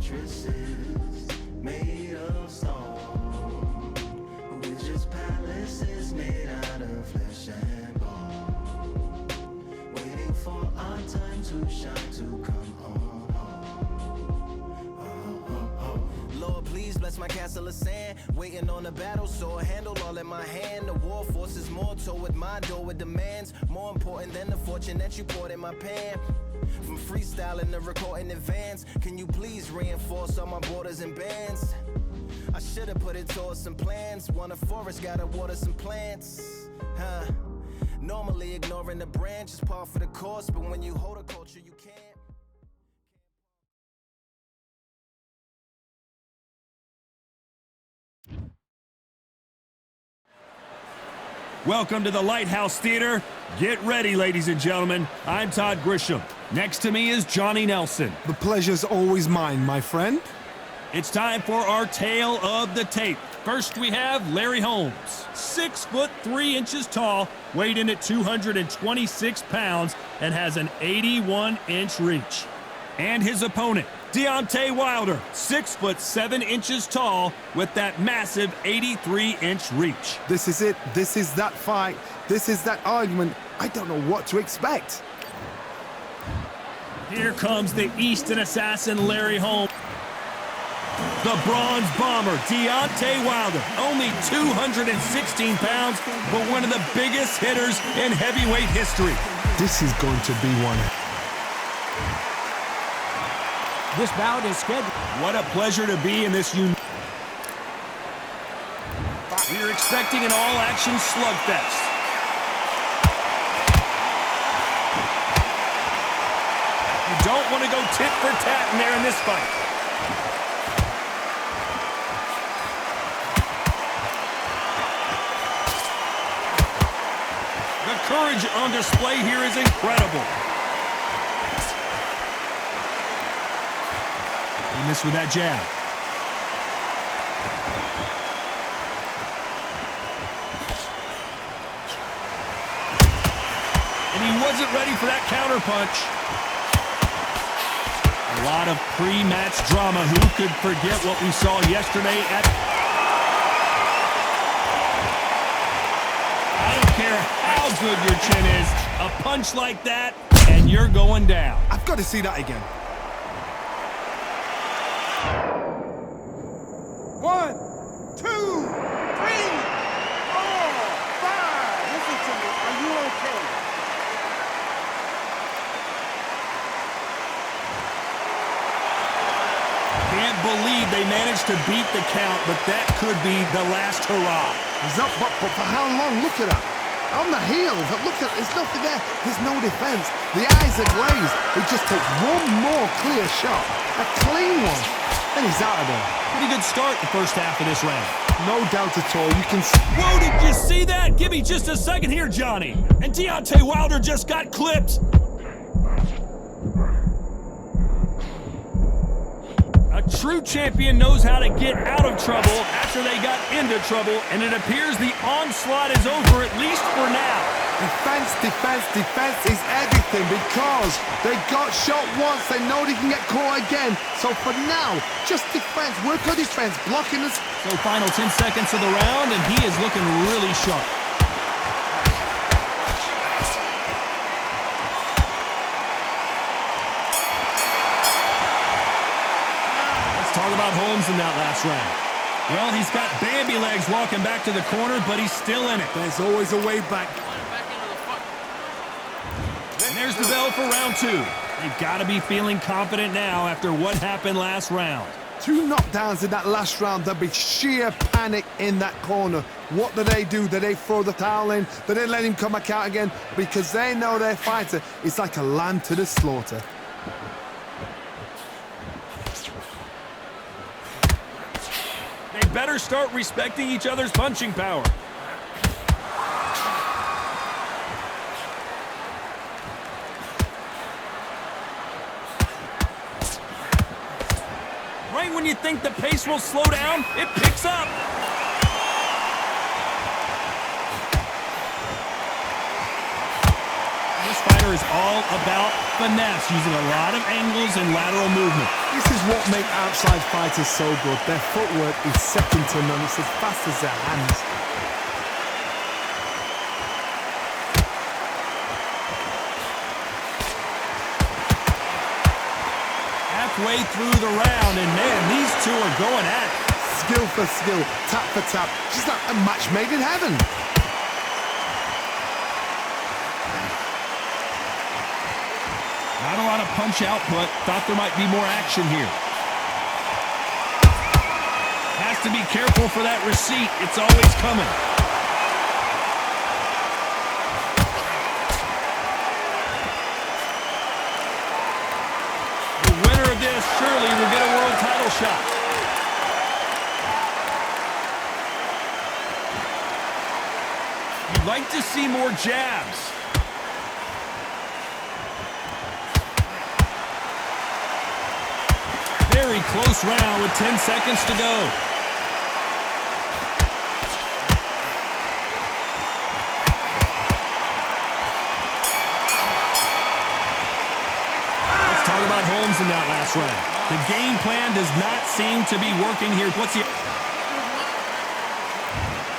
fortresses made of stone, we're just palaces made out of flesh and bone, waiting for our time to shine, to come on home. Lord, please bless my castle of sand, waiting on the battle sword, handle all in my hand. The war force is mortal with my door with demands, more important than the fortune that you poured in my pan. From freestyling to recording advance, can you please reinforce all my borders and bands? I should've put it towards some plans. Want a forest, gotta water some plants. Normally ignoring the branch is par for the course, but when you hold a culture, you can't. Welcome to the Lighthouse Theater. Get ready, ladies and gentlemen. I'm Todd Grisham. Next to me is Johnny Nelson. The pleasure's always mine, my friend. It's time for our tale of the tape. First, we have Larry Holmes, 6 foot 3 inches tall, weighed in at 226 pounds, and has an 81-inch reach. And his opponent, Deontay Wilder, 6 foot 7 inches tall, with that massive 83-inch reach. This is it. This is that fight. This is that argument. I don't know what to expect. Here comes the Easton assassin, Larry Holmes. The Bronze Bomber, Deontay Wilder, only 216 pounds, but one of the biggest hitters in heavyweight history. This is going to be one. This bout is scheduled. What a pleasure to be in this unique. We're expecting an all-action slugfest. You don't want to go tit for tat in there in this fight. The courage on display here is incredible. He missed with that jab. And he wasn't ready for that counter punch. A lot of pre-match drama. Who could forget what we saw yesterday at... I don't care how good your chin is. A punch like that, and you're going down. I've got to see that again. 1, 2, 3, 4, 5. Listen to me. Are you okay? Can't believe they managed to beat the count, but that could be the last hurrah. He's up, but for how long? Look at that. On the heels, look at, there's nothing there. There's no defense. The eyes are glazed. He just takes one more clear shot. A clean one. And he's out of there. Pretty good start the first half of this round. No doubt at all. You can... Whoa, did you see that? Give me just a second here, Johnny. And Deontay Wilder just got clipped. A true champion knows how to get out of trouble after they got into trouble, and it appears the onslaught is over, at least for now. Defense, defense, defense is everything because they got shot once. They know they can get caught again. So for now, just defense. Work on defense, blocking us. So final 10 seconds of the round, and he is looking really sharp. Talk about Holmes in that last round. Well, he's got Bambi legs walking back to the corner, but he's still in it. There's always a way back. And there's the bell for round 2. They've got to be feeling confident now after what happened last round. 2 knockdowns in that last round. There'll be sheer panic in that corner. What do? Do they throw the towel in? Do they let him come back out again? Because they know their fighter is like a lamb to the slaughter. They better start respecting each other's punching power. Right when you think the pace will slow down, it picks up. This fighter is all about finesse, using a lot of angles and lateral movement. This is what makes outside fighters so good. Their footwork is second to none. It's as fast as their hands. Halfway through the round, and man, these two are going at it. Skill for skill, tap for tap. Just like a match made in heaven. Not a lot of punch output. Thought there might be more action here. Has to be careful for that receipt. It's always coming. The winner of this surely will get a world title shot. You'd like to see more jabs. Very close round with 10 seconds to go. Let's talk about Holmes in that last round. The game plan does not seem to be working here.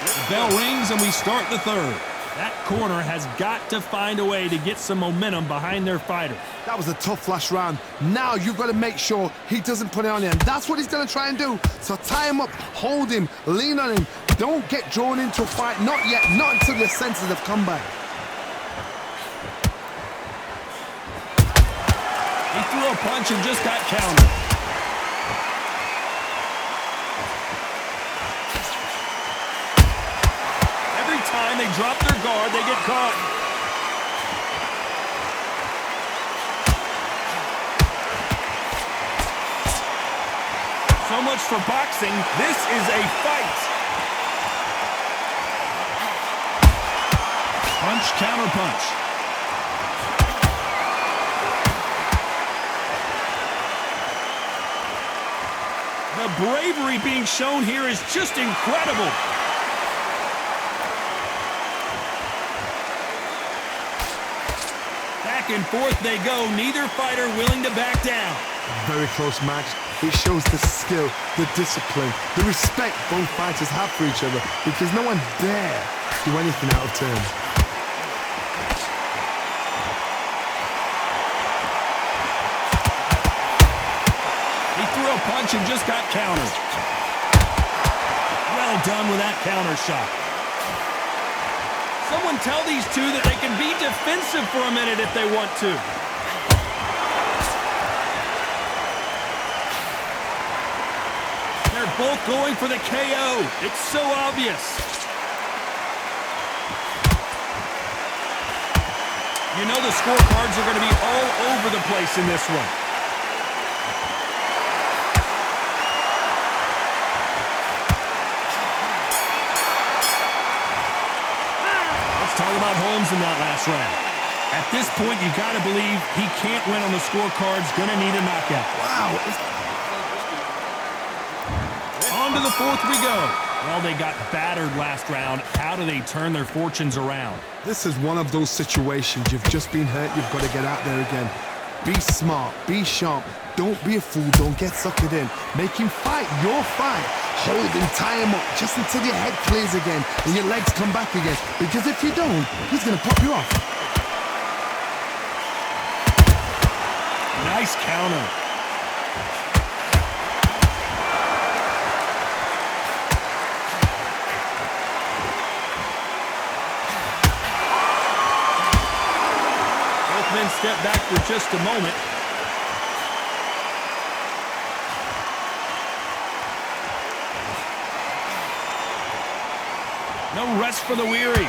The bell rings and we start the third. That corner has got to find a way to get some momentum behind their fighter. That was a tough last round. Now you've got to make sure he doesn't put it on you. And that's what he's going to try and do. So tie him up, hold him, lean on him. Don't get drawn into a fight. Not yet. Not until your senses have come back. He threw a punch and just got countered. Every time they drop their guard, they get caught. So much for boxing. This is a fight. Punch, counter punch. The bravery being shown here is just incredible. Back and forth they go. Neither fighter willing to back down. Very close match. It shows the skill, the discipline, the respect both fighters have for each other because no one dare do anything out of turn. He threw a punch and just got countered. Well done with that counter shot. Someone tell these two that they can be defensive for a minute if they want to. They're both going for the KO. It's so obvious. You know the scorecards are going to be all over the place in this one. Let's talk about Holmes in that last round. At this point, you got to believe he can't win on the scorecards. Going to need a knockout. Wow. On to the fourth we go. Well, they got battered last round. How do they turn their fortunes around? This is one of those situations. You've just been hurt. You've got to get out there again. Be smart. Be sharp. Don't be a fool. Don't get suckered in. Make him fight your fight. Hold him, tie him up just until your head clears again and your legs come back again. Because if you don't, he's going to pop you off. Nice counter. Both men step back for just a moment. No rest for the weary.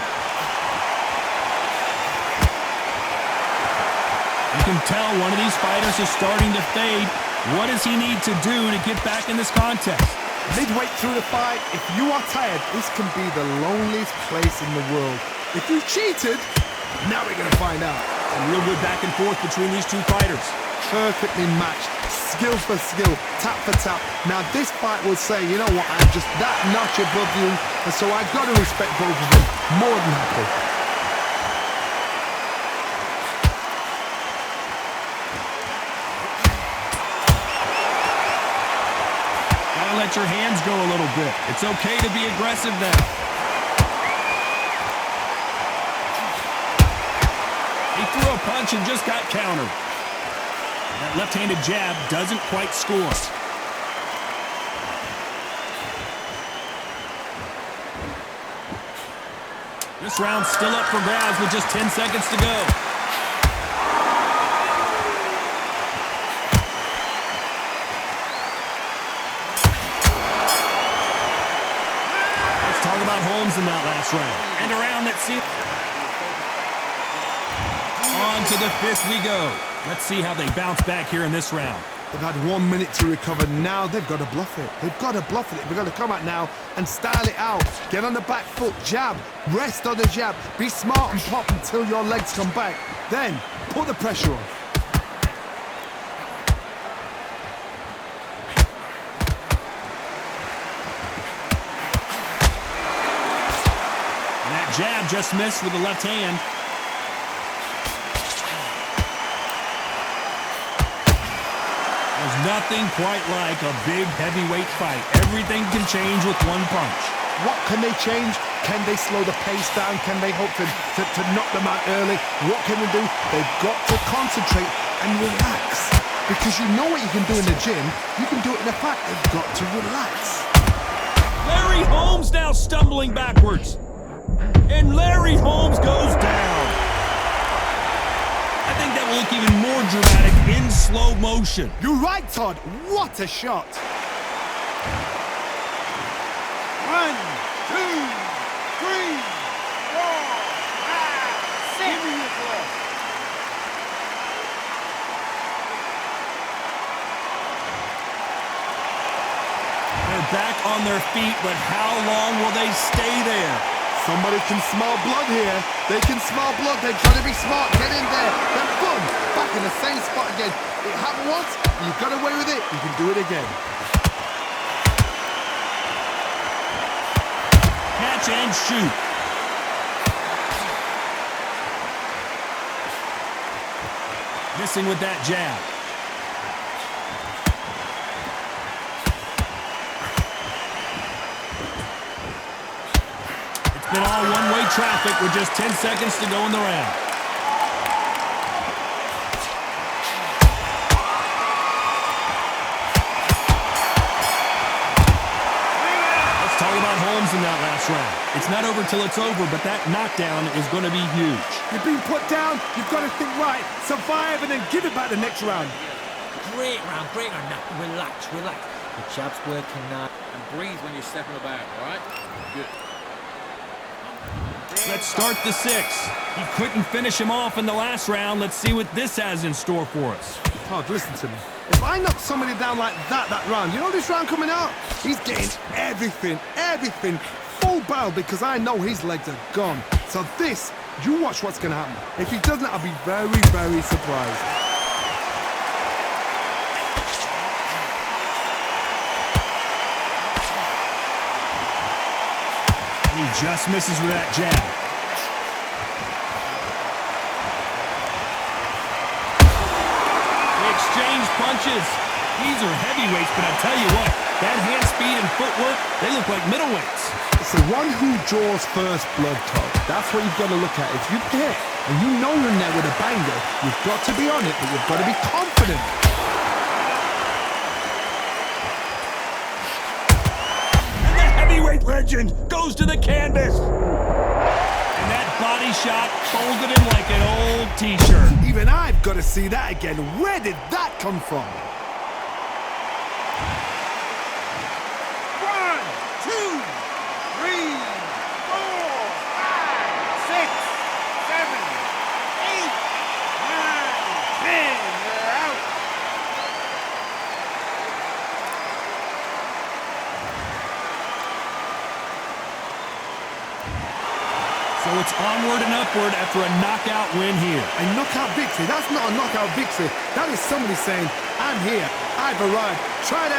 You can tell one of these fighters is starting to fade. What does he need to do to get back in this contest? Midway through the fight, if you are tired, this can be the loneliest place in the world. If you cheated, now we're going to find out. A real good back and forth between these two fighters. Perfectly matched, skill for skill, tap for tap. Now this fight will say, you know what, I'm just that notch above you, and so I've got to respect both of them. More than happy. let your hands go a little bit. It's okay to be aggressive now. He threw a punch and just got countered. That left-handed jab doesn't quite score. This round's still up for grabs with just 10 seconds to go. Let's talk about Holmes in that last round. And a round that seems... On to the fifth we go. Let's see how they bounce back here in this round. They've had 1 minute to recover. Now they've got to bluff it. They've got to bluff it. They've got to come out now and style it out. Get on the back foot, jab, rest on the jab. Be smart and pop until your legs come back. Then put the pressure on. And that jab just missed with the left hand. There's nothing quite like a big heavyweight fight. Everything can change with one punch. What can they change? Can they slow the pace down? Can they hope to knock them out early? What can they do? They've got to concentrate and relax. Because you know what you can do in the gym. You can do it in the fight. They've got to relax. Larry Holmes now stumbling backwards. And Larry Holmes goes down. I think that will look even more dramatic in slow motion. You're right, Todd. What a shot. 1, 2, 3, 4, 5, 6. Give me your glove. They're back on their feet, but how long will they stay there? Somebody can smell blood here. They can smell blood. They've got to be smart. Get in there. Then boom, back in the same spot again. It happened once. You got away with it. You can do it again. Catch and shoot. Missing with that jab. It's been all one-way traffic with just 10 seconds to go in the round. Let's talk about Holmes in that last round. It's not over till it's over, but that knockdown is going to be huge. You've been put down. You've got to think right. Survive and then give it back the next round. Great round, great round. Now, relax, relax. The jab's working now. And breathe when you're stepping about, all right? Good. Let's start the sixth. He couldn't finish him off in the last round. Let's see what this has in store for us. Todd, listen to me. If I knock somebody down like that round, you know this round coming out? He's getting everything, full barrel because I know his legs are gone. So this, you watch what's going to happen. If he doesn't, I'll be very, very surprised. He just misses with that jab. They exchange punches. These are heavyweights, but I tell you what, that hand speed and footwork, they look like middleweights. It's the one who draws first blood, Todd. That's what you've got to look at. If you hit and you know you're in there with a banger, you've got to be on it, but you've got to be confident. Heavyweight legend goes to the canvas. And that body shot folded him like an old t-shirt. Even I've got to see that again. Where did that come from? 1, 2, 3, 4, 5, 6, 7, 8, 9, 10. You're out. So it's onward and upward after a knockout win here. A knockout victory? That's not a knockout victory. That is somebody saying, I'm here, I've arrived. Try that